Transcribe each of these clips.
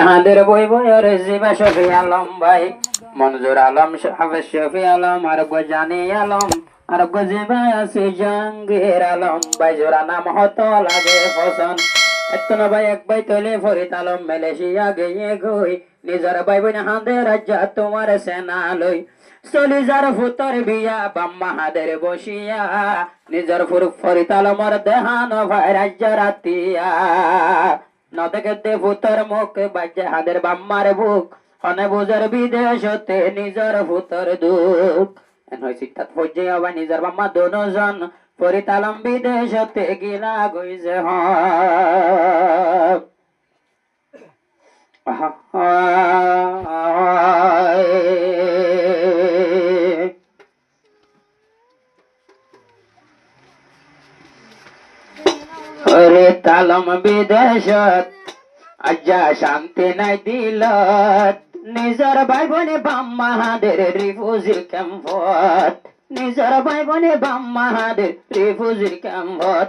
হাদের বই বইয়ের জিবা শফি আলম ভাই মনজুর আলম হাফেজ শফি আলম আরোগ্য জানি আলম আরোগ্য জিবা আছে জাহাঙ্গীর আলম ভাই জোড়া নাম হতো লাগে ফসন এত না ভাই এক ভাই তৈলে ফরিদ আলম মালয়েশিয়া গিয়ে গই নিজের ভাই বোন হাদের রাজ্যা তোমার সেনা লই চলিজার ফুতর বিয়া বাম্মা হাদের বসিয়া নিজের ফরিদ আলমর দেহান ভাই রাজ্য রাতিয়া নদে ফুতর মুখ বাজে হাদের বাম্মার বুক হনে বুঝার বিদেশ হতে নিজের ফুতর দুঃখ শিক্ষাত ফজে আবার নিজের বাম্মা দোনোজন ফরিদ আলম বিদেশ হতে গিলা গইছে ফরিদ আলম বিদেশত আজ্জা শান্তি নাই দিলত নিজর ভাই বোনে বাম্মা হাদের রিফুজির ক্যাম্পত নিজর ভাই বোনে বাম্মা হাদের রিফুজির ক্যাম্পত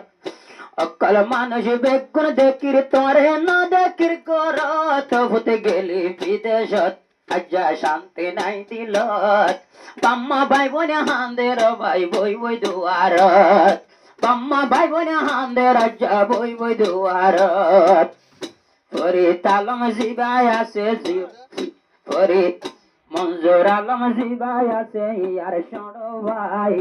অকল মানুষ বেগুন দেখির তোরে না দেখির করত হতে গেলি বিদেশত আজ্জা শান্তি নাই দিলত বাম্মা ভাই বোনে হাঁদের ভাই বই বই দুয়ারত বাম্মা ভাই বোনে হাঁদের আজ্জা বই বই দুয়ারত ফরিদ আলম জিবাই আছে ফরিদ মনজুর আলম জিবাই আছে ইয়ার ষড় ভাই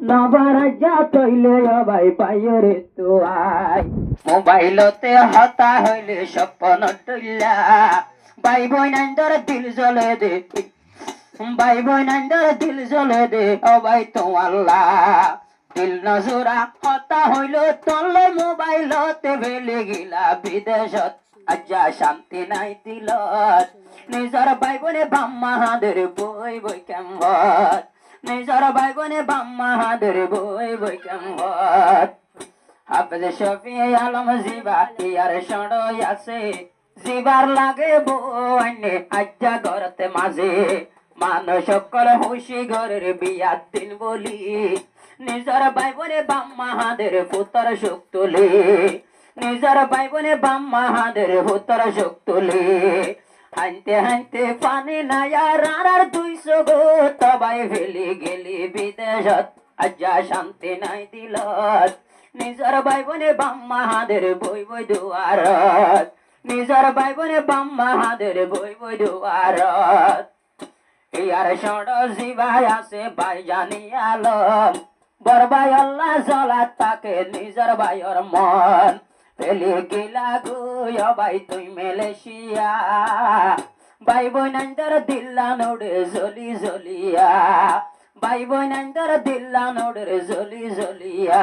নবরাজ্যা তৈলে ভাই পাইরে তুয়াই মোবাইলতে হতা হইলে স্বপ্ন টইলা ভাই বোনাইন্দর দিল জ্বলে দে ভাই বোনাইন্দর দিল জ্বলে দে ও ভাই তো আল্লাহ দিল নজুরা হতা হইল তলে মোবাইলতে ভেলে গিলা বিদেশত আজ্জা শান্তি নাই দিলত নিজর ভাই বোনে বাম্মা হাদের বই বই কেম্বত নিজর ভাই বোনে বাম্মা হাদের বই বই কেম্বত হাফেজ শফি আলম জিবা ইয়ার সড় আছে জিবার লাগে বইনে আজ্জা ঘরতে মাঝে মানুষ সকল হুশি ঘরের বিয়া দিন বলি নিজর ভাই বোনে বাম্মা হাদের পুতর সুখ তুলি নিজর ভাই বোনে বাম্মা হাদের পুতর সুখ তুলি হাইতে হাইতে পানি নাই আর 200 গো তবাই ফেলি গেলি বিদেশত আজ্জা শান্তি নাই দিলত নিজর ভাই বোনে বাম্মা হাদের বই বই দুয়ারত নিজর ভাই বোনে বাম্মা হাদের বই বই দুয়ারত ইয়ার সড় জিবাই আছে ভাই জানি আলম বরবাই আল্লাহ জ্বলা তাকে নিজর ভাইয়ের মন ফেলি গিলা গুয় ভাই তুই মালয়েশিয়া ভাই বোনাইন্দর দিল্লা নোড়ে জলি জলিয়া ভাই বোনাইন্দর দিল্লা নোড়ে জলি জলিয়া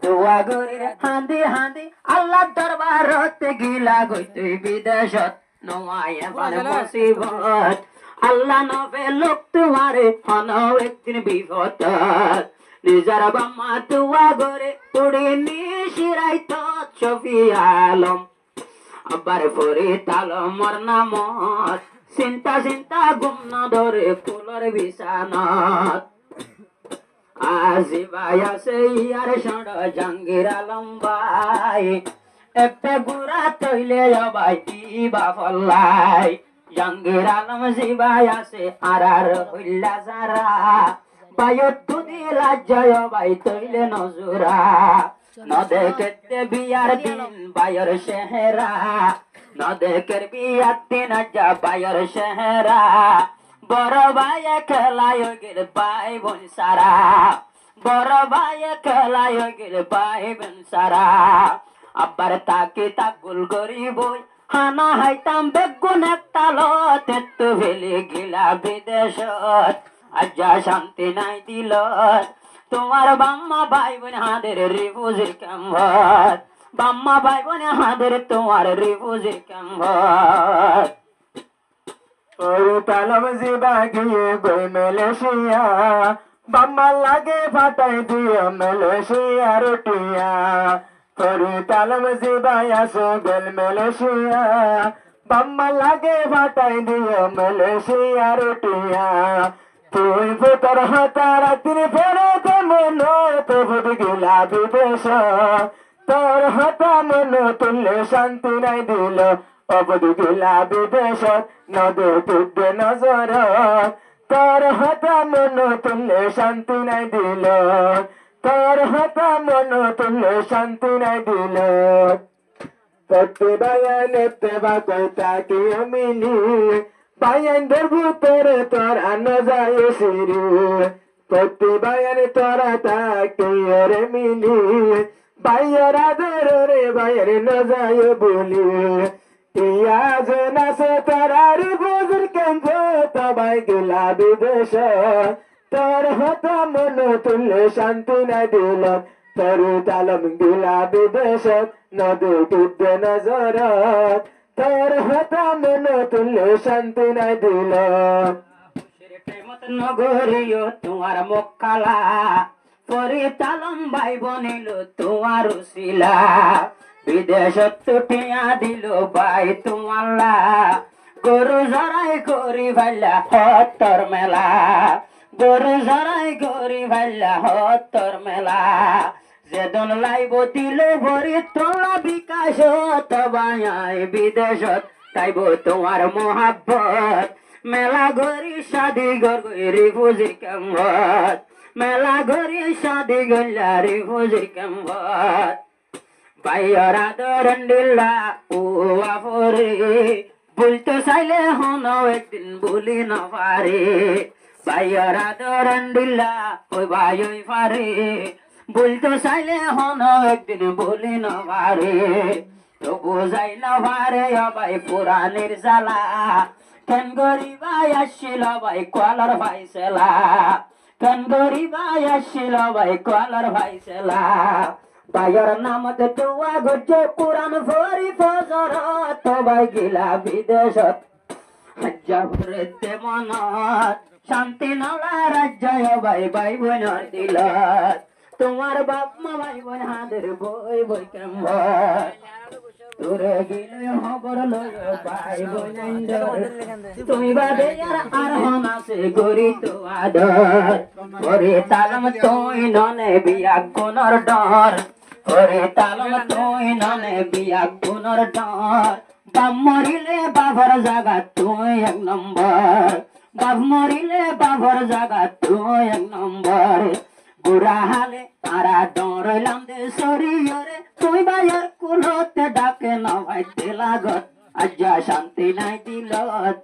দোয়া গরির হাঁদি হাঁদি আল্লাহ দরবারতে গিলা গই তুই বিদেশত নোয়ায় আমার মুসিবত আল্লাহ নবে লোক তোমারে হনো একদিন বিপদ নিজর বাম্মা দোয়া গরে তুড়ি নিশিরাই তো শফি আলম আবার ফরিদ আলমর নামত চিন্তা চিন্তা গুম না ধরে ফুলর বিছানত আজি ভাই আছে ইয়ার সড় জাহাঙ্গীর আলম ভাই এপে গুড়া তৈলে ভাই কি বাফল্লাই জাহাঙ্গীর আলম জিবাই আছে আর হইলা যারা বায়ুত দুদি রাজ্য ভাই তৈলে নজুরা নদেকে বিয়ার দিন বায়র শেহরা নদেকের বিয়ার দিন যা বায়র শেহরা বড় ভাই খেলায় গেল ভাই বোন সারা বড় ভাই খেলায় গেল ভাই বোন সারা আবার তাকে তাকুল গরিব হানা হাইতাম বেগুন একটা লতে তো ফেলে গেলা বিদেশত আজ্জা শান্তি নাই দিলত তোমার বাম্মা ভাই বোন হাদের রিফুজির ক্যাম্পত বাম্মা ভাই বোন হাদের তোমার রিফুজির ক্যাম্পত ফরিদ আলম জিবা গিয়ে গই মালয়েশিয়া বাম্মা লাগে ফাটাই দিয়ে মালয়েশিয়া রুটিয়া ফরিদ আলম জিবা আসে গেল মালয়েশিয়া বাম্মা লাগে ফাটাই দিয়ে মালয়েশিয়া রুটিয়া তুই তোর হাতারা তিনি ফেরে মন তো ফুট গিলা বিদেশ তোর হাতা মন তুললে শান্তি নাই দিল অবধি গেলা বিদেশত নদে টুটবে নজরত তোর হাতা মন তুললে শান্তি নাই দিল তোর হাতা মন তুললে শান্তি নাই দিল পড়তে বায়ানেতে বাকইতা কি মিলি বায়ানদের ভিতরে তোর আনা যায় সিরি পড়তে বায়ানে তোরা তাকে রে মিলি বাইরা রে বাইরে না যায় বলি ইয়াজ নাসে তারার বুজুর কেন্দ্র তবাই গেলা বিদেশ তোর হাতা মন তুললে শান্তি না দিল তোর তালম গেলা বিদেশ নদী টুটবে নজরত তোর হাতা মন তুললে শান্তি না দিল নগরীয় তোমার মক্কালা পরে তালম ভাই বনিল তোমার শিলা বিদেশত তুটিয়া দিল ভাই তোমাল্লা গরু জরাই করি ভাইলা হতর মেলা গরু জরাই করি ভাইলা হতর মেলা যেদন লাইব দিল ভরি তোলা বিকাশ তবাই বিদেশত তাইব তোমার মোহাব্বত মেলা গরি শাদি গরি বুঝি কেমত মেলা গরি শাদি গল্লারি বুঝি কেমত বাইরা দরন্ডিল্লা ও আফরে বলতে চাইলে হন একদিন বলি না পারে বাইরা দরন্ডিল্লা ওই ভাই ওই পারে বলতে চাইলে হন একদিন বলি না পারে তো বোঝাই না পারে ভাই পুরাণের জ্বালা কেন গরিবাই আসছিল ভাই কলার ভাইসেলা কেন গরিবাই আসছিল ভাই কলার ভাইসেলা ভাইয়ের নামত দোয়া গজ্জে পুরাণ ভরি ফজর তবাই গিলা বিদেশত হজ্জাবরেতে মনত শান্তি নলা রাজ্য ভাই ভাই বোনের দিলত তোমার বাপ মা ভাই বোন হাদের বই বই কেমন তোরে গিলে খবর লয় ভাই বোন তুমি বাদে আর হনাসে গরি তো আদর ওরে তালম তুই ননে বিয়া কোনর ডর ওরে তালম তুই ননে বিয়া কোনর ডর বাপ মরিলে বাবার জাগা তুই এক নম্বর বাপ মরিলে বাবার জাগা তুই এক নম্বর বুড়া হালে তারা ডরলাম দে শরীরে তুই বাইর কুলতে ডাকে না ভাই লাগত আজ্জা শান্তি নাই দিলত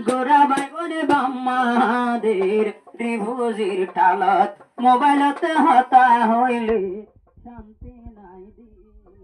গোরা ভাই বনে বাম্মাদের ত্রিভুজির টালত মোবাইলতে হতা হইলে শান্তি নাই দিলত